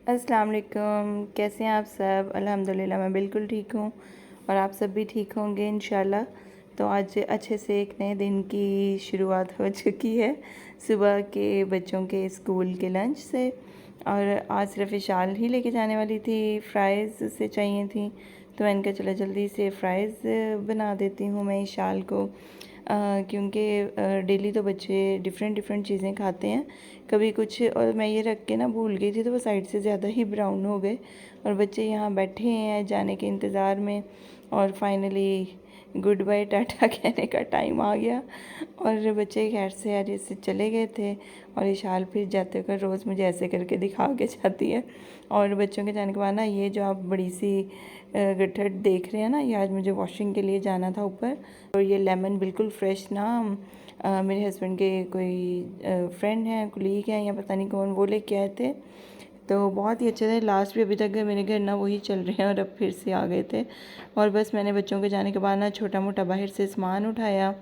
अस्सलाम वालेकुम। कैसे हैं आप सब? अल्हम्दुलिल्लाह मैं बिल्कुल ठीक हूँ और आप सब भी ठीक होंगे इंशाल्लाह। तो आज अच्छे से एक नए दिन की शुरुआत हो चुकी है सुबह के बच्चों के स्कूल के लंच से। और आज सिर्फ इशाल ही लेके जाने वाली थी, फ़्राइज़ से चाहिए थी, तो मैंने कहा चलो जल्दी से फ़्राइज़ बना देती हूँ मैं इशाल को। क्योंकि डेली तो बच्चे डिफरेंट डिफरेंट चीज़ें खाते हैं, कभी कुछ, और मैं ये रख के ना भूल गई थी तो वो साइड से ज़्यादा ही ब्राउन हो गए और बच्चे यहाँ बैठे हैं जाने के इंतज़ार में। और फाइनली गुड बाय टाटा कहने का टाइम आ गया और बच्चे खैर से आज से चले गए थे। और इशाल फिर जाते कर रोज़ मुझे ऐसे करके दिखा के जाती है। और बच्चों के जाने के बाद ना ये जो आप बड़ी सी गट्ठर देख रहे हैं ना, ये आज मुझे वॉशिंग के लिए जाना था ऊपर। और ये लेमन बिल्कुल फ्रेश ना मेरे हस्बैंड के कोई फ्रेंड हैं, कुलीग हैं या पता नहीं कौन, वो लेके आए थे। तो बहुत ही अच्छे थे। लास्ट भी अभी तक मेरे घर ना वही चल रहे हैं और अब फिर से आ गए थे। और बस मैंने बच्चों के जाने के बाद ना छोटा मोटा बाहर से सामान उठाया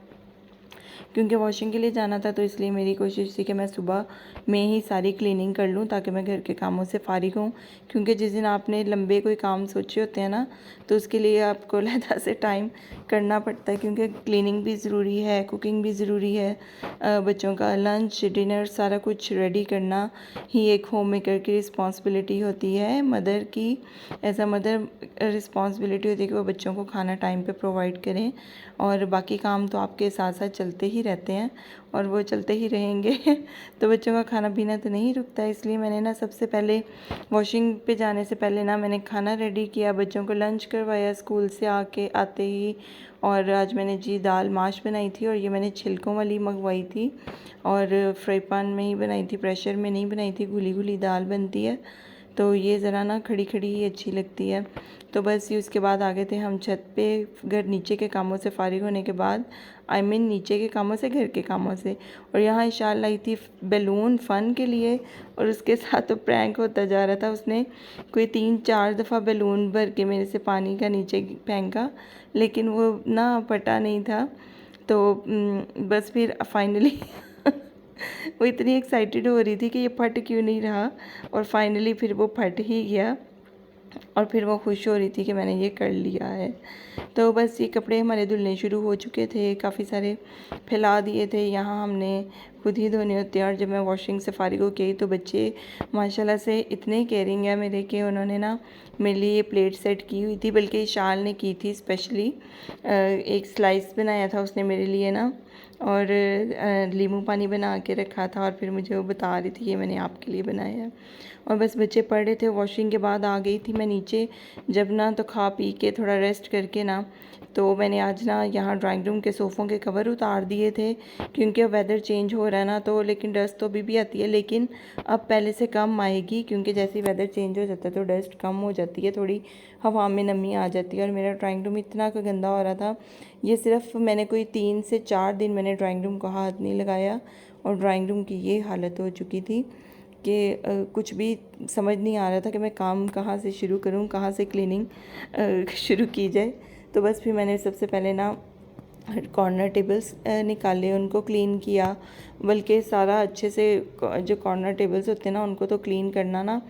क्योंकि वॉशिंग के लिए जाना था, तो इसलिए मेरी कोशिश थी कि मैं सुबह में ही सारी क्लीनिंग कर लूँ ताकि मैं घर के कामों से फ़ारिग हूँ। क्योंकि जिस दिन आपने लंबे कोई काम सोचे होते हैं ना, तो उसके लिए आपको अलहदा से टाइम करना पड़ता है, क्योंकि क्लीनिंग भी ज़रूरी है, कुकिंग भी ज़रूरी है, बच्चों का लंच डिनर सारा कुछ रेडी करना ही एक होम मेकर की रिस्पॉन्सिबिलिटी होती है, मदर की। एज अ मदर रिस्पॉन्सिबिलिटी होती है कि वो बच्चों को खाना टाइम पे प्रोवाइड करें। और बाकी काम तो आपके साथ साथ चलते ही रहते हैं और वो चलते ही रहेंगे तो बच्चों का खाना पीना तो नहीं रुकता। इसलिए मैंने ना सबसे पहले वॉशिंग पे जाने से पहले ना मैंने खाना रेडी किया, बच्चों को लंच करवाया स्कूल से आते ही। और आज मैंने जी दाल माश बनाई थी और ये मैंने छिलकों वाली मंगवाई थी और फ्राई पैन में ही बनाई थी, प्रेशर में नहीं बनाई थी, घुली घुली दाल बनती है तो ये ज़रा ना खड़ी खड़ी ही अच्छी लगती है। तो बस ये उसके बाद आ गए थे हम छत पे, घर नीचे के कामों से फ़ारिग होने के बाद, नीचे के कामों से, घर के कामों से। और यहाँ इशाल लाई थी बैलून फ़न के लिए और उसके साथ तो प्रैंक होता जा रहा था। उसने कोई 3-4 दफ़ा बैलून भर के मेरे से पानी का नीचे फेंका, लेकिन वो ना फटा नहीं था। तो बस फिर फाइनली वो इतनी एक्साइटेड हो रही थी कि ये फट क्यों नहीं रहा, और फाइनली फिर वो फट ही गया और फिर वो खुश हो रही थी कि मैंने ये कर लिया है। तो बस ये कपड़े हमारे धुलने शुरू हो चुके थे, काफ़ी सारे फैला दिए थे, यहाँ हमने खुद ही धोने होते हैं। और जब मैं वॉशिंग से फ़ारिग हो गई तो बच्चे माशाल्लाह से इतने केयरिंग है मेरे, कि उन्होंने ना मेरे लिए प्लेट सेट की हुई थी, बल्कि इशाल ने की थी स्पेशली। एक स्लाइस बनाया था उसने मेरे लिए ना, और नींबू पानी बना के रखा था और फिर मुझे वो बता रही थी ये मैंने आपके लिए बनाया है। और बस बच्चे पढ़ रहे थे, वॉशिंग के बाद आ गई थी मैं नीचे जब ना, तो खा पी के थोड़ा रेस्ट करके ना, तो मैंने आज ना यहाँ ड्राइंग रूम के सोफ़ों के कवर उतार दिए थे, क्योंकि अब वेदर चेंज हो रहा है ना, तो लेकिन डस्ट तो अभी भी आती है, लेकिन अब पहले से कम आएगी, क्योंकि जैसे ही वेदर चेंज हो जाता है तो डस्ट कम हो जाती है, थोड़ी हवा में नमी आ जाती है। और मेरा ड्राइंग रूम इतना गंदा हो रहा था, ये सिर्फ मैंने कोई 3 से 4 दिन मैंने ड्राइंग रूम को हाथ नहीं लगाया और ड्राइंग रूम की ये हालत हो चुकी थी कि कुछ भी समझ नहीं आ रहा था कि मैं काम कहाँ से शुरू करूँ, कहाँ से क्लीनिंग शुरू की जाए। तो बस फिर मैंने सबसे पहले ना कॉर्नर टेबल्स निकाले, उनको क्लीन किया, बल्कि सारा अच्छे से जो कॉर्नर टेबल्स होते हैं ना, उनको तो क्लीन करना ना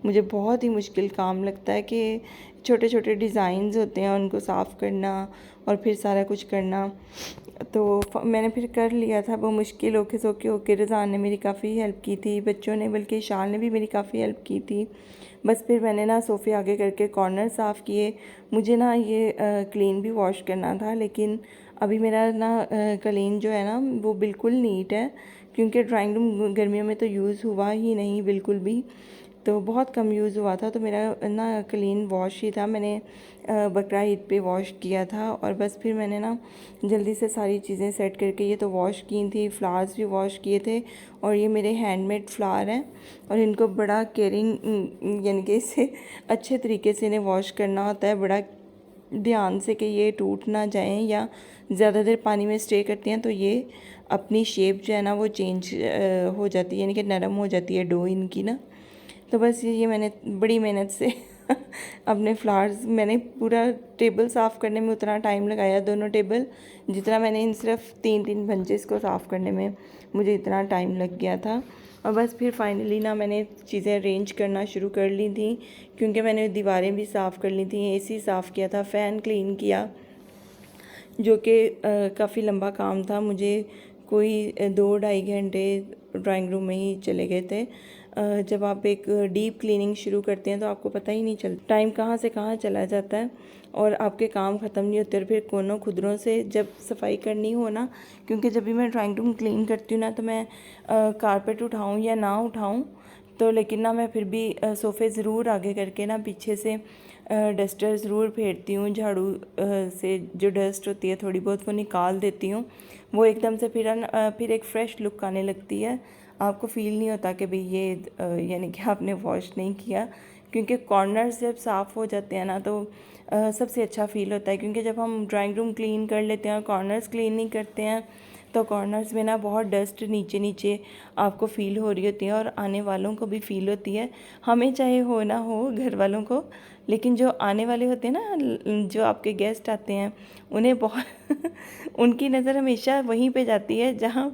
मुझे बहुत ही मुश्किल काम लगता है, कि छोटे छोटे डिज़ाइंस होते हैं उनको साफ़ करना और फिर सारा कुछ करना। तो मैंने फिर कर लिया था, वो मुश्किल होके सोके होके रिज़ान ने मेरी काफ़ी हेल्प की थी, बच्चों ने, बल्कि शाल ने भी मेरी काफ़ी हेल्प की थी। बस फिर मैंने ना सोफ़े आगे करके कॉर्नर साफ़ किए। मुझे ना ये क्लीन भी वॉश करना था, लेकिन अभी मेरा ना क्लीन जो है ना वो बिल्कुल नीट है, क्योंकि ड्राइंग रूम गर्मियों में तो यूज़ हुआ ही नहीं बिल्कुल भी, तो बहुत कम यूज़ हुआ था, तो मेरा ना क्लीन वॉश ही था। मैंने बकरा ईद पे वॉश किया था और बस फिर मैंने ना जल्दी से सारी चीज़ें सेट करके ये तो वॉश की थी, फ्लावर्स भी वॉश किए थे। और ये मेरे हैंडमेड फ्लावर हैं और इनको बड़ा केयरिंग यानी कि इसे अच्छे तरीके से इन्हें वॉश करना होता है, बड़ा ध्यान से, कि ये टूट ना जाएं, या ज़्यादा देर पानी में स्टे करती हैं तो ये अपनी शेप जो है ना वो चेंज हो जाती है, यानी कि नरम हो जाती है डो इनकी ना। तो बस ये मैंने बड़ी मेहनत से अपने फ्लावर्स, मैंने पूरा टेबल साफ़ करने में उतना टाइम लगाया, दोनों टेबल, जितना मैंने इन सिर्फ 3-3 बंचेस को साफ़ करने में मुझे इतना टाइम लग गया था। और बस फिर फाइनली ना मैंने चीज़ें अरेंज करना शुरू कर ली थी, क्योंकि मैंने दीवारें भी साफ़ कर ली थी, एसी साफ़ किया था, फ़ैन क्लीन किया, जो कि काफ़ी लंबा काम था। मुझे कोई 2-2.5 घंटे ड्राइंग रूम में ही चले गए थे। जब आप एक डीप क्लीनिंग शुरू करते हैं तो आपको पता ही नहीं चलता टाइम कहाँ से कहाँ चला जाता है और आपके काम ख़त्म नहीं होते। और फिर कोनों खुदरों से जब सफाई करनी हो ना, क्योंकि जब भी मैं ड्राइंग रूम क्लीन करती हूँ ना, तो मैं कारपेट उठाऊँ या ना उठाऊँ, तो लेकिन ना मैं फिर भी सोफ़े ज़रूर आगे करके ना पीछे से डस्टर ज़रूर फेरती हूँ, झाड़ू से जो डस्ट होती है थोड़ी बहुत वो निकाल देती हूँ। वो एकदम से फिर एक फ़्रेश लुक आने लगती है। आपको फ़ील नहीं होता कि भाई ये यानी कि आपने वॉश नहीं किया, क्योंकि कॉर्नर्स जब साफ़ हो जाते हैं ना तो सबसे अच्छा फ़ील होता है। क्योंकि जब हम ड्राइंग रूम क्लीन कर लेते हैं और कॉर्नर्स क्लीन नहीं करते हैं तो कॉर्नर्स में ना बहुत डस्ट नीचे नीचे आपको फ़ील हो रही होती है और आने वालों को भी फ़ील होती है। हमें चाहे हो ना हो घर वालों को, लेकिन जो आने वाले होते हैं ना, जो आपके गेस्ट आते हैं, उन्हें बहुत उनकी नज़र हमेशा वहीं पे जाती है जहाँ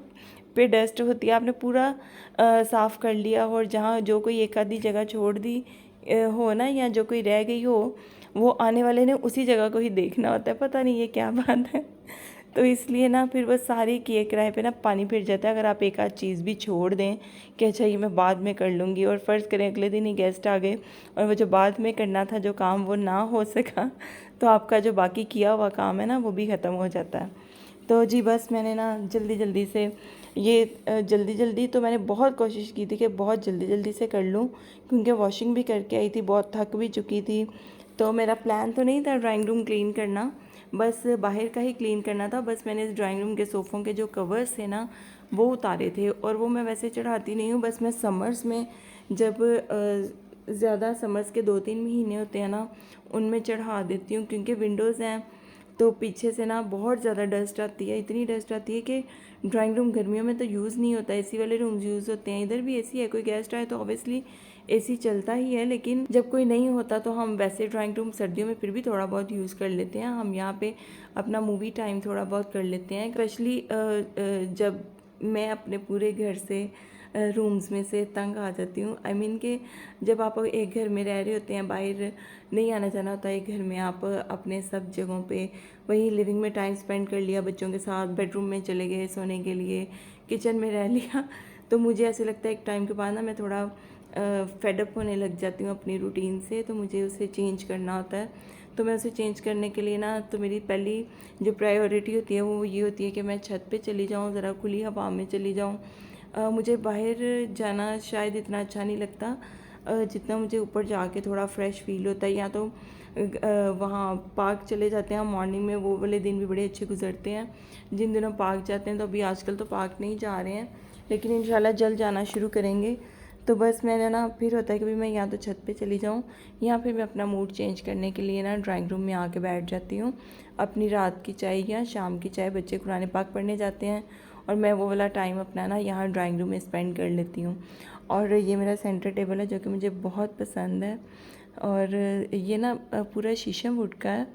पे डस्ट होती है। आपने पूरा साफ़ कर लिया और जहाँ जो कोई एक आधी जगह छोड़ दी हो ना, या जो कोई रह गई हो, वो आने वाले ने उसी जगह को ही देखना होता है। पता नहीं ये क्या बात है। तो इसलिए ना फिर वो सारी किए किराए पे ना पानी फिर जाता है। अगर आप एक आध चीज़ भी छोड़ दें कि अच्छा ये मैं बाद में कर लूँगी, और फ़र्ज़ करें अगले दिन ही गेस्ट आ गए और वो जो बाद में करना था जो काम वो ना हो सका, तो आपका जो बाकी किया हुआ काम है ना वो भी ख़त्म हो जाता है। तो जी बस मैंने ना जल्दी जल्दी से जल्दी जल्दी तो मैंने बहुत कोशिश की थी कि बहुत जल्दी जल्दी से कर लूँ, क्योंकि वॉशिंग भी करके आई थी, बहुत थक भी चुकी थी। तो मेरा प्लान तो नहीं था ड्राइंग रूम क्लीन करना, बस बाहर का ही क्लीन करना था। बस मैंने इस ड्राइंग रूम के सोफ़ों के जो कवर्स थे ना वो उतारे थे, और वो मैं वैसे चढ़ाती नहीं हूँ, बस मैं समर्स में जब ज़्यादा समर्स के 2-3 महीने होते हैं ना उनमें चढ़ा देती हूँ। क्योंकि विंडोज़ हैं तो पीछे से ना बहुत ज़्यादा डस्ट आती है, इतनी डस्ट आती है कि ड्राइंग रूम गर्मियों में तो यूज़ नहीं होता, एसी वाले रूम्स यूज़ होते हैं। इधर भी एसी है, कोई गेस्ट आए तो ऑब्वियसली एसी चलता ही है, लेकिन जब कोई नहीं होता तो हम वैसे ड्राइंग रूम सर्दियों में फिर भी थोड़ा बहुत यूज़ कर लेते हैं। हम यहाँ पे अपना मूवी टाइम थोड़ा बहुत कर लेते हैं, स्पेशली जब मैं अपने पूरे घर से रूम्स में से तंग आ जाती हूँ। आई मीन कि जब आप एक घर में रह रहे होते हैं, बाहर नहीं आना जाना होता है, घर में आप अपने सब जगहों पे वहीं लिविंग में टाइम स्पेंड कर लिया, बच्चों के साथ बेडरूम में चले गए सोने के लिए, किचन में रह लिया, तो मुझे ऐसे लगता है एक टाइम के बाद ना मैं थोड़ा फेडअप होने लग जाती हूँ अपनी रूटीन से, तो मुझे उसे चेंज करना होता है। तो मैं उसे चेंज करने के लिए ना, तो मेरी पहली जो प्रायोरिटी होती है वो ये होती है कि मैं छत पे चली जाऊँ, ज़रा खुली हवा में चली जाऊँ। मुझे बाहर जाना शायद इतना अच्छा नहीं लगता जितना मुझे ऊपर जाके थोड़ा फ्रेश फील होता है। या तो वहाँ पार्क चले जाते हैं हम मॉर्निंग में, वो वाले दिन भी बड़े अच्छे गुजरते हैं जिन दिनों पार्क जाते हैं। तो अभी आजकल तो पार्क नहीं जा रहे हैं, लेकिन इंशाल्लाह जल्द जाना शुरू करेंगे। तो बस मैंने ना फिर होता है कि भाई मैं या तो छत पे चली जाऊँ, या फिर मैं अपना मूड चेंज करने के लिए ना ड्राइंग रूम में आके बैठ जाती हूँ। अपनी रात की चाय या शाम की चाय, बच्चे कुरान पाक पढ़ने जाते हैं और मैं वो वाला टाइम अपना ना यहाँ ड्राइंग रूम में स्पेंड कर लेती हूँ। और ये मेरा सेंटर टेबल है जो कि मुझे बहुत पसंद है, और ये ना पूरा शीशम वुड का है,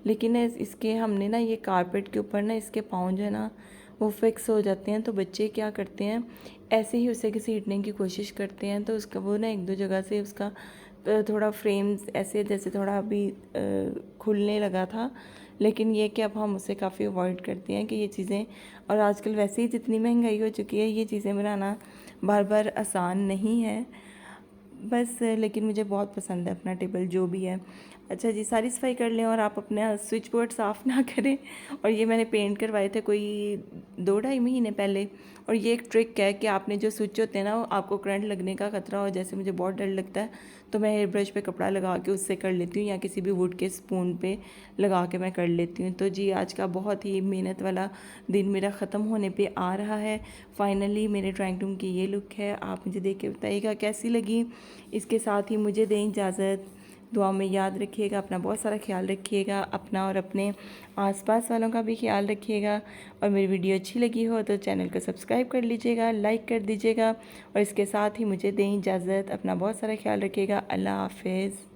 लेकिन इसके हमने ना ये कारपेट के ऊपर ना इसके पाँव जो है ना वो फिक्स हो जाते हैं। तो बच्चे क्या करते हैं, ऐसे ही उसे घसीटने की कोशिश करते हैं, तो उसका वो ना एक दो जगह से उसका थोड़ा फ्रेम ऐसे जैसे थोड़ा अभी खुलने लगा था। लेकिन ये कि अब हम उसे काफ़ी अवॉइड करते हैं कि ये चीज़ें, और आजकल वैसे ही जितनी महंगाई हो चुकी है, ये चीज़ें बनाना बार बार आसान नहीं है। बस लेकिन मुझे बहुत पसंद है अपना टेबल जो भी है। अच्छा जी, सारी सफाई कर लें और आप अपना स्विच बोर्ड साफ़ ना करें। और ये मैंने पेंट करवाए थे कोई 2-2.5 महीने पहले। और ये एक ट्रिक है कि आपने जो स्विच होते हैं ना, आपको करंट लगने का ख़तरा हो, जैसे मुझे बहुत डर लगता है, तो मैं हेयर ब्रश पे कपड़ा लगा के उससे कर लेती हूँ, या किसी भी वुड के स्पून पे लगा के मैं कर लेती हूँ। तो जी आज का बहुत ही मेहनत वाला दिन मेरा ख़त्म होने पे आ रहा है। फाइनली मेरे ड्राइंग रूम की ये लुक है। आप मुझे देख के बताइएगा कैसी लगी। इसके साथ ही मुझे दें इजाज़त। दुआ में याद रखिएगा, अपना बहुत सारा ख्याल रखिएगा, अपना और अपने आसपास वालों का भी ख्याल रखिएगा। और मेरी वीडियो अच्छी लगी हो तो चैनल को सब्सक्राइब कर लीजिएगा, लाइक कर दीजिएगा। और इसके साथ ही मुझे दें इजाज़त, अपना बहुत सारा ख्याल रखिएगा। अल्लाह हाफ़िज़।